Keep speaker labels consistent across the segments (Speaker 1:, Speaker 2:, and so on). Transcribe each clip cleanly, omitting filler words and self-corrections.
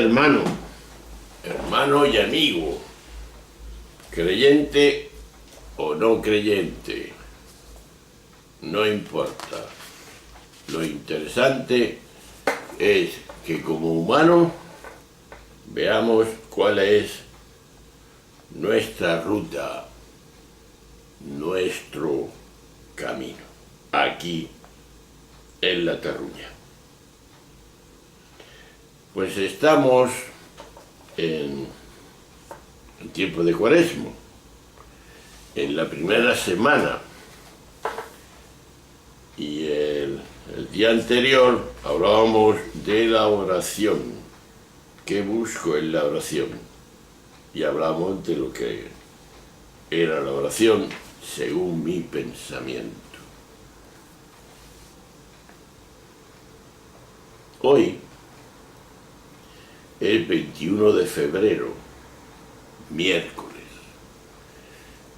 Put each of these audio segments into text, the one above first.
Speaker 1: hermano, hermano y amigo, creyente o no creyente, no importa. Lo interesante es que como humanos veamos cuál es nuestra ruta, nuestro camino, aquí en La Terruña. Pues estamos en tiempo de Cuaresma, en la primera semana, y el día anterior hablábamos de la oración, qué busco en la oración, y hablamos de lo que era la oración según mi pensamiento. Hoy es 21 de febrero, miércoles.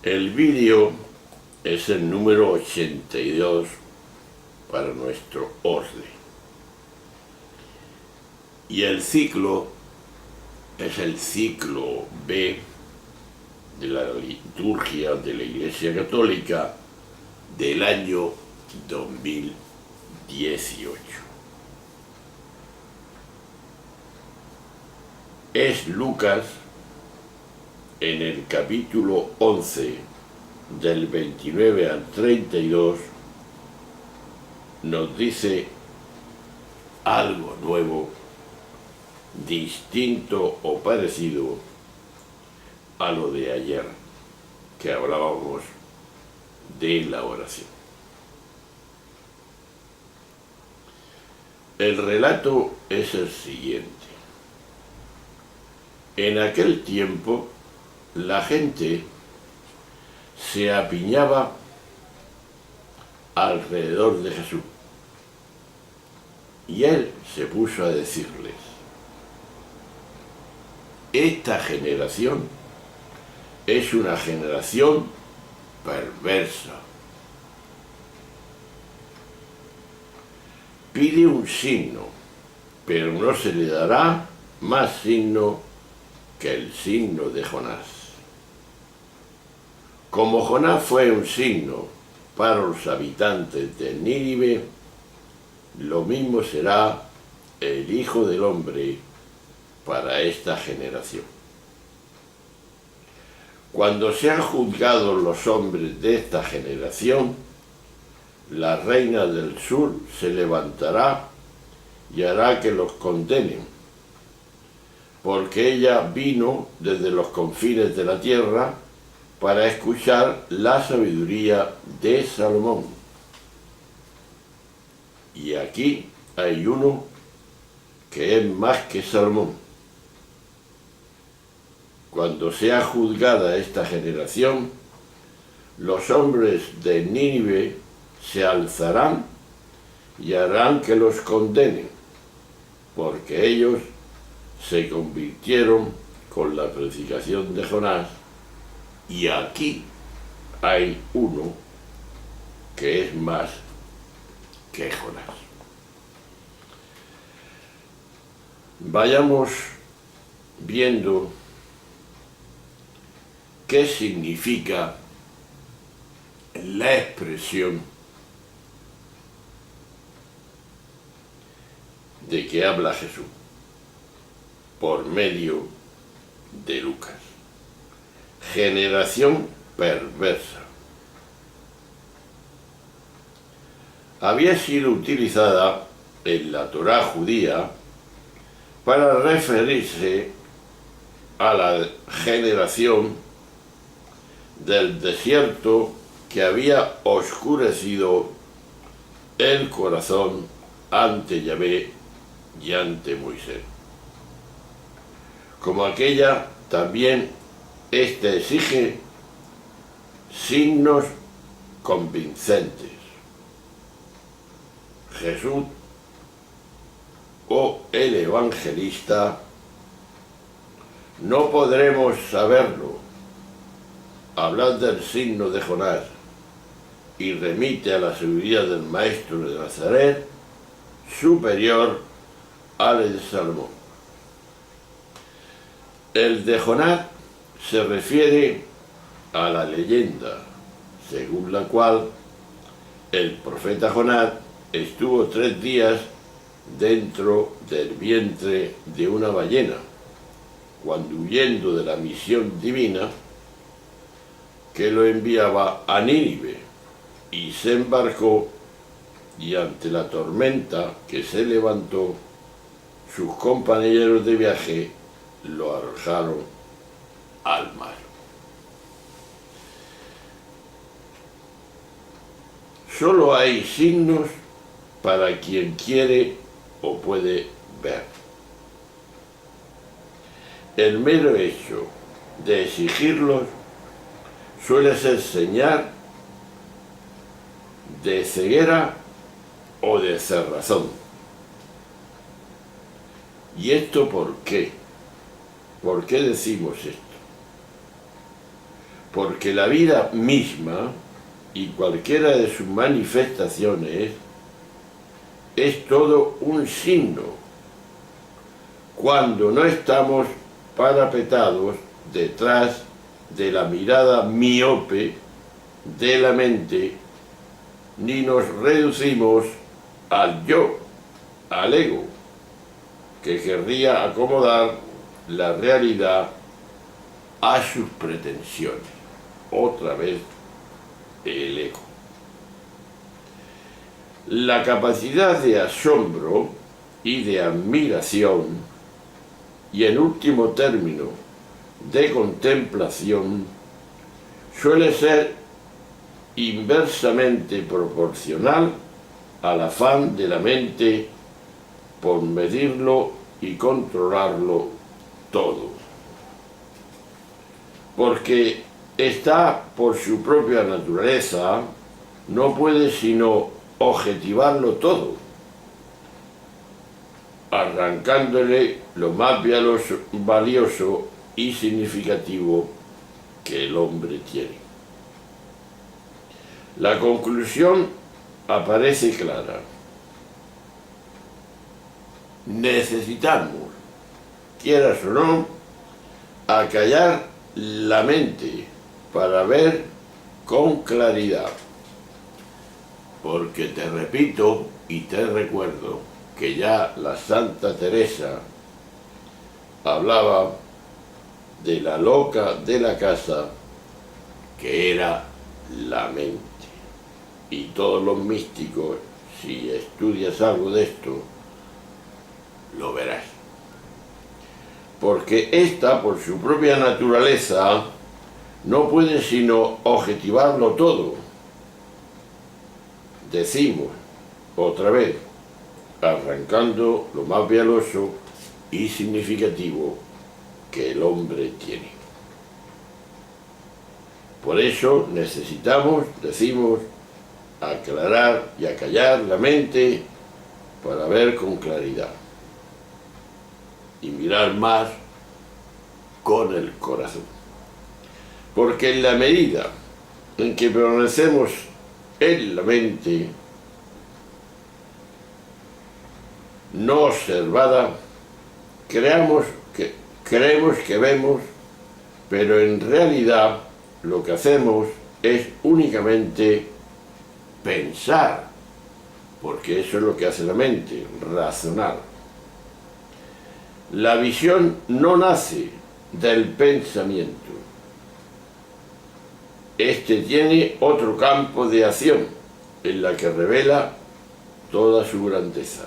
Speaker 1: El vídeo es el número 82 para nuestro orden. Y el ciclo es el ciclo B de la liturgia de la Iglesia Católica del año 2018. Es Lucas, en el capítulo 11, del 29 al 32, nos dice algo nuevo, distinto o parecido a lo de ayer, que hablábamos de la oración. El relato es el siguiente. En aquel tiempo, la gente se apiñaba alrededor de Jesús, y él se puso a decirles: esta generación es una generación perversa. Pide un signo, pero no se le dará más signo que el signo de Jonás. Como Jonás fue un signo para los habitantes de Nínive, lo mismo será el Hijo del Hombre para esta generación. Cuando sean juzgados los hombres de esta generación, la reina del sur se levantará y hará que los condenen, porque ella vino desde los confines de la tierra para escuchar la sabiduría de Salomón. Y aquí hay uno que es más que Salomón. Cuando sea juzgada esta generación, los hombres de Nínive se alzarán y harán que los condenen, porque ellos se convirtieron con la predicación de Jonás, y aquí hay uno que es más que Jonás. Vayamos viendo qué significa la expresión de que habla Jesús por medio de Lucas. Generación perversa. Había sido utilizada en la Torá judía para referirse a la generación del desierto que había oscurecido el corazón ante Yahvé y ante Moisés. Como aquella, también éste exige signos convincentes. Jesús o el evangelista no podremos saberlo. Hablar del signo de Jonás y remite a la sabiduría del maestro de Nazaret superior al de Salomón. El de Jonás se refiere a la leyenda, según la cual el profeta Jonás estuvo 3 días dentro del vientre de una ballena, cuando huyendo de la misión divina que lo enviaba a Nínive, y se embarcó, y ante la tormenta que se levantó, sus compañeros de viaje lo arrojaron al mar. Solo hay signos para quien quiere o puede ver. El mero hecho de exigirlos suele ser señal de ceguera o de cerrazón. ¿Y esto por qué? ¿Por qué decimos esto? Porque la vida misma y cualquiera de sus manifestaciones es todo un signo, cuando no estamos parapetados detrás de la mirada miope de la mente, ni nos reducimos al yo, al ego, que querría acomodar la realidad a sus pretensiones. Otra vez el ego. La capacidad de asombro y de admiración, y en último término de contemplación, suele ser inversamente proporcional al afán de la mente por medirlo y controlarlo todo. Porque está por su propia naturaleza, no puede sino objetivarlo todo, arrancándole lo más valioso y significativo que el hombre tiene. La conclusión aparece clara. Necesitamos, quieras o no, acallar la mente para ver con claridad. Porque te repito y te recuerdo que ya la Santa Teresa hablaba de la loca de la casa, que era la mente. Y todos los místicos, si estudias algo de esto, lo verás. Porque ésta, por su propia naturaleza, no puede sino objetivarlo todo. Decimos, otra vez, arrancando lo más valioso y significativo que el hombre tiene. Por eso necesitamos, decimos, aclarar y acallar la mente para ver con claridad y mirar más con el corazón. Porque en la medida en que permanecemos en la mente no observada, creemos que vemos, pero en realidad lo que hacemos es únicamente pensar, porque eso es lo que hace la mente, razonar. La visión no nace del pensamiento. Este tiene otro campo de acción en la que revela toda su grandeza,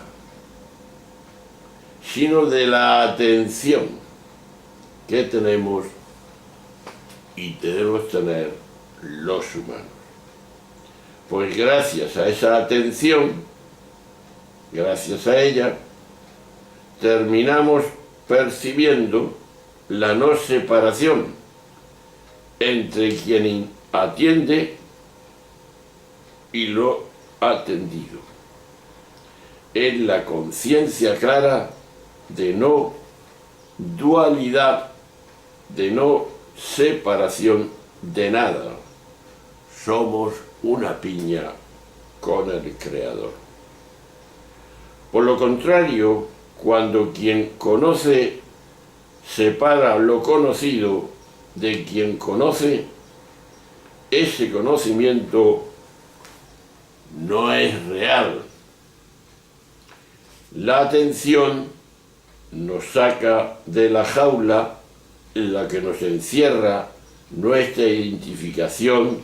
Speaker 1: sino de la atención que tenemos y debemos tener los humanos. Pues gracias a esa atención, gracias a ella, terminamos percibiendo la no separación entre quien atiende y lo atendido. Es la conciencia clara de no dualidad, de no separación de nada. Somos una piña con el Creador. Por lo contrario, cuando quien conoce separa lo conocido de quien conoce, ese conocimiento no es real. La atención nos saca de la jaula en la que nos encierra nuestra identificación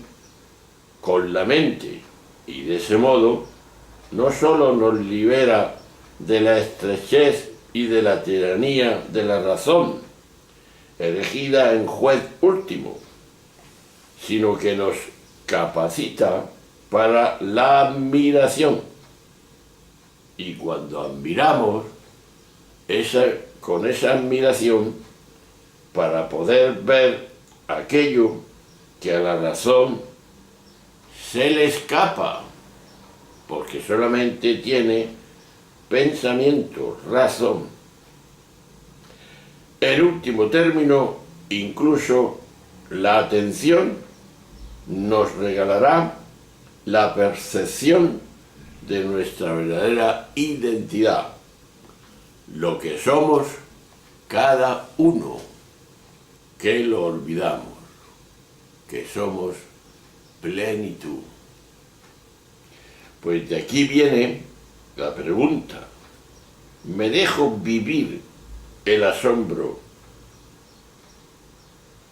Speaker 1: con la mente, y de ese modo no solo nos libera de la estrechez y de la tiranía de la razón, erigida en juez último, sino que nos capacita para la admiración. Y cuando admiramos, con esa admiración, para poder ver aquello que a la razón se le escapa, porque solamente tiene pensamiento, razón. En último término, incluso la atención nos regalará la percepción de nuestra verdadera identidad, lo que somos cada uno, que lo olvidamos, que somos plenitud. Pues de aquí viene la pregunta: ¿me dejo vivir el asombro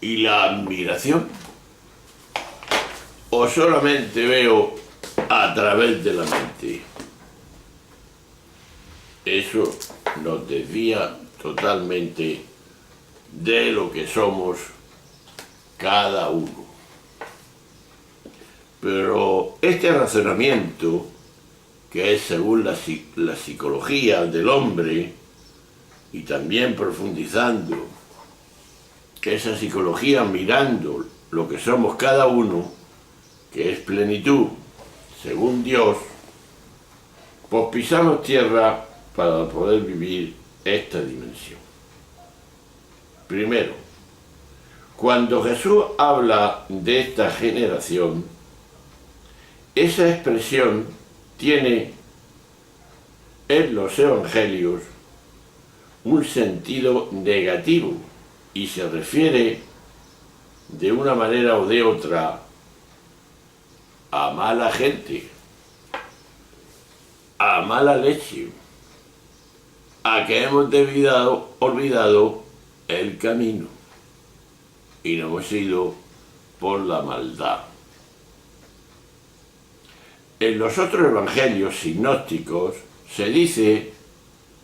Speaker 1: y la admiración? ¿O solamente veo a través de la mente? Eso nos desvía totalmente de lo que somos cada uno. Pero este razonamiento, que es según la psicología del hombre, y también profundizando esa psicología, mirando lo que somos cada uno, que es plenitud, según Dios, pues pisamos tierra para poder vivir esta dimensión. Primero, cuando Jesús habla de esta generación, esa expresión tiene en los evangelios un sentido negativo y se refiere de una manera o de otra a mala gente, a mala leche, a que hemos olvidado el camino y nos hemos ido por la maldad. En los otros evangelios sinópticos se dice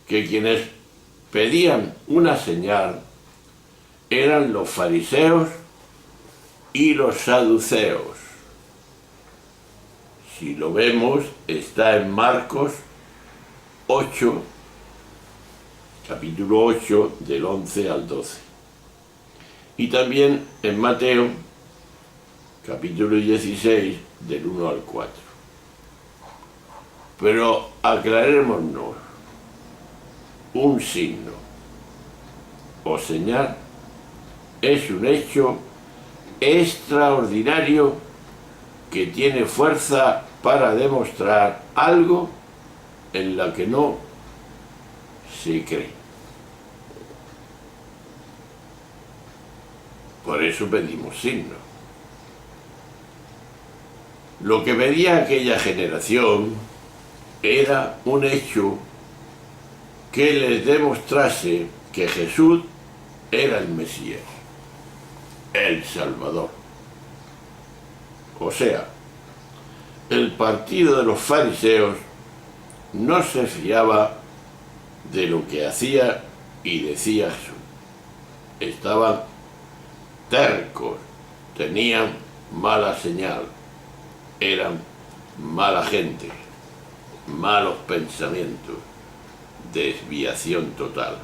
Speaker 1: que quienes pedían una señal eran los fariseos y los saduceos. Si lo vemos, está en Marcos 8, capítulo 8, del 11 al 12. Y también en Mateo, capítulo 16, del 1 al 4. Pero aclarémonos, un signo o señal es un hecho extraordinario que tiene fuerza para demostrar algo en la que no se cree. Por eso pedimos signos. Lo que pedía aquella generación era un hecho que les demostrase que Jesús era el Mesías, el Salvador. O sea, el partido de los fariseos no se fiaba de lo que hacía y decía Jesús. Estaban tercos, tenían mala señal, eran mala gente, malos pensamientos, desviación total.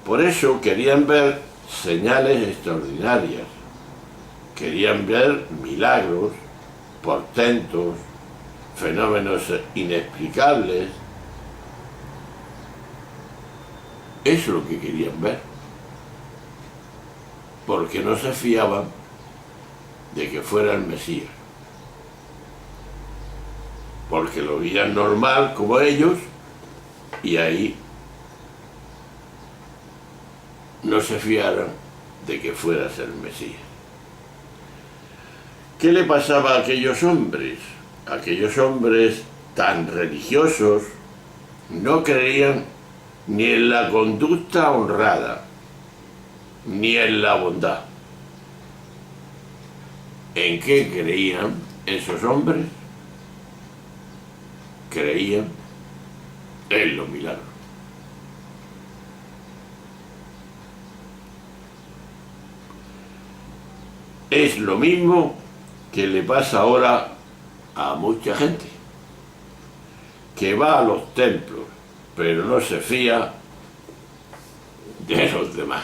Speaker 1: Por eso querían ver señales extraordinarias, querían ver milagros, portentos, fenómenos inexplicables. Eso es lo que querían ver, porque no se fiaban de que fuera el Mesías, porque lo veían normal como ellos, y ahí no se fiaran de que fueras el Mesías. ¿Qué le pasaba a aquellos hombres? Aquellos hombres tan religiosos no creían ni en la conducta honrada, ni en la bondad. ¿En qué creían esos hombres? Creían en los milagros. Es lo mismo que le pasa ahora a mucha gente, que va a los templos, pero no se fía de los demás.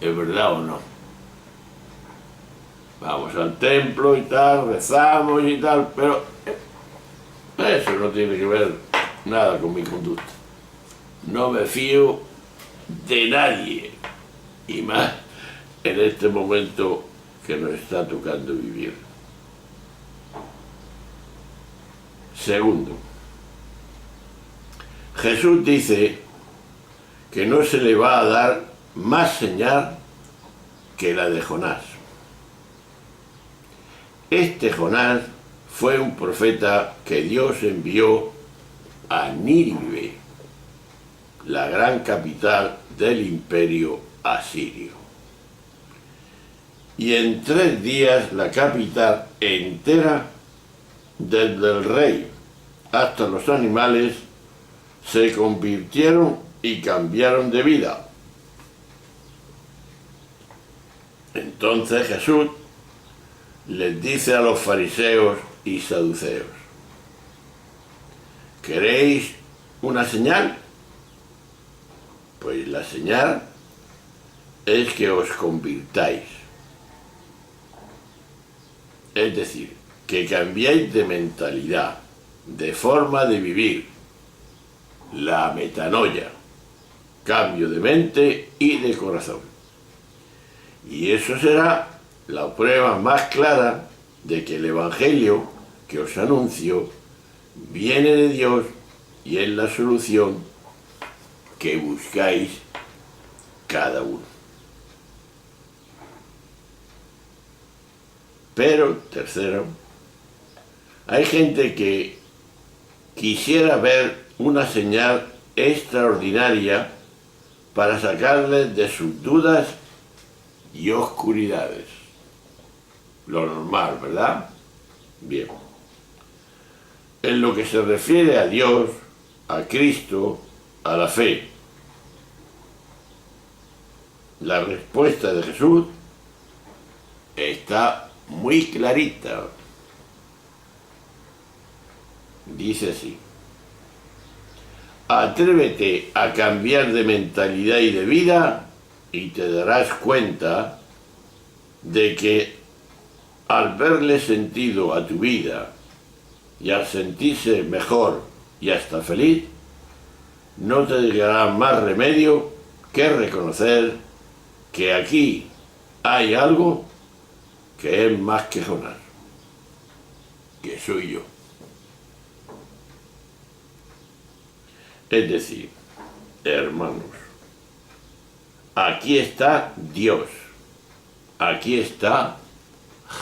Speaker 1: ¿Es verdad o no? Vamos al templo y tal, rezamos y tal, pero eso no tiene que ver nada con mi conducta. No me fío de nadie, y más en este momento que nos está tocando vivir. Segundo, Jesús dice que no se le va a dar más señal que la de Jonás. Este Jonás fue un profeta que Dios envió a Nínive, la gran capital del imperio asirio. Y en 3 días la capital entera, desde el rey hasta los animales, se convirtieron y cambiaron de vida. Entonces Jesús les dice a los fariseos y saduceos: ¿queréis una señal? Pues la señal es que os convirtáis. Es decir, que cambiéis de mentalidad, de forma de vivir, la metanoia, cambio de mente y de corazón. Y eso será la prueba más clara de que el Evangelio que os anuncio viene de Dios y es la solución que buscáis cada uno. Pero, tercero, hay gente que quisiera ver una señal extraordinaria para sacarles de sus dudas y oscuridades. Lo normal, ¿verdad? Bien. En lo que se refiere a Dios, a Cristo, a la fe, la respuesta de Jesús está muy clarita. Dice así: atrévete a cambiar de mentalidad y de vida y te darás cuenta de que al verle sentido a tu vida y al sentirse mejor y hasta feliz, no te quedará más remedio que reconocer que aquí hay algo que es más que Jonás, que soy yo. Es decir, hermanos, aquí está Dios, aquí está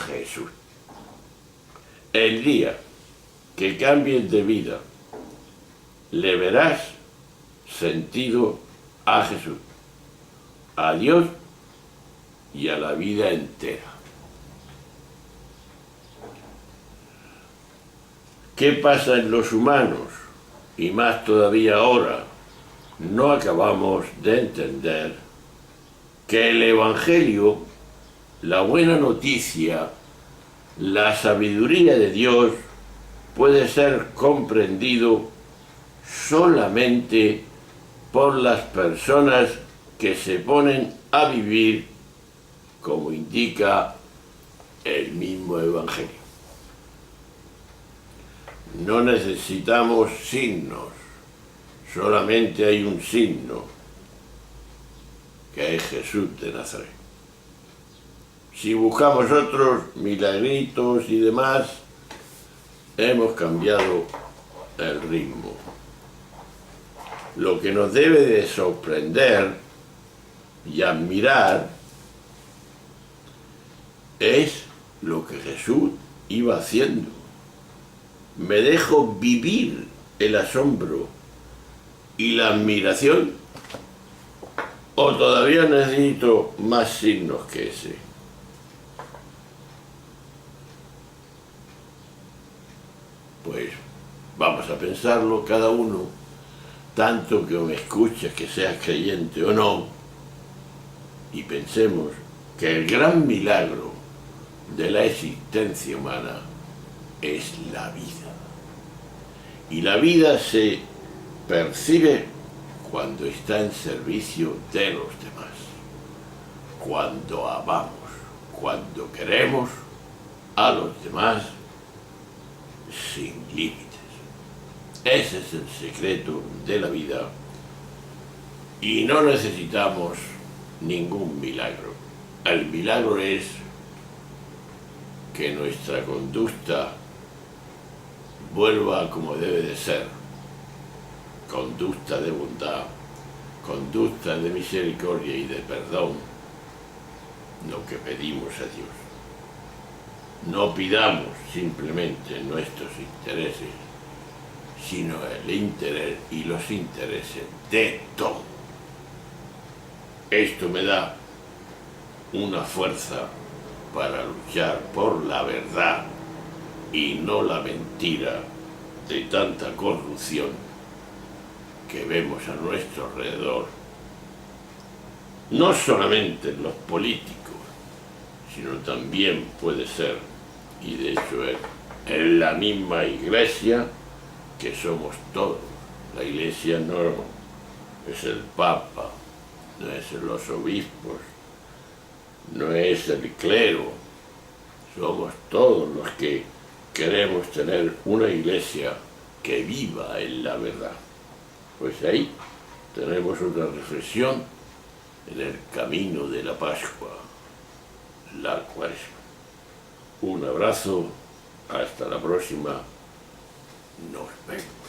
Speaker 1: Jesús. El día que cambies de vida, le verás sentido a Jesús, a Dios y a la vida entera. ¿Qué pasa en los humanos? Y más todavía ahora, no acabamos de entender que el Evangelio, la buena noticia, la sabiduría de Dios, puede ser comprendido solamente por las personas que se ponen a vivir como indica el mismo Evangelio. No necesitamos signos, solamente hay un signo, que es Jesús de Nazaret. Si buscamos otros milagritos y demás, hemos cambiado el ritmo. Lo que nos debe de sorprender y admirar es lo que Jesús iba haciendo. Me dejo vivir el asombro y la admiración, o todavía necesito más signos que ese. Pues vamos a pensarlo cada uno, tanto que me escuches, que seas creyente o no, y pensemos que el gran milagro de la existencia humana es la vida. Y la vida se percibe cuando está en servicio de los demás, cuando amamos, cuando queremos a los demás sin límites. Ese es el secreto de la vida y no necesitamos ningún milagro. El milagro es que nuestra conducta vuelva como debe de ser, conducta de bondad, conducta de misericordia y de perdón, lo que pedimos a Dios. No pidamos simplemente nuestros intereses, sino el interés y los intereses de todos. Esto me da una fuerza para luchar por la verdad y no la mentira de tanta corrupción que vemos a nuestro alrededor, no solamente en los políticos, sino también puede ser, y de hecho es en la misma iglesia, que somos todos. La iglesia no es el Papa, no es los obispos, no es el clero, somos todos los que queremos tener una iglesia que viva en la verdad. Pues ahí tenemos otra reflexión en el camino de la Pascua, la Cuaresma. Un abrazo, hasta la próxima, nos vemos.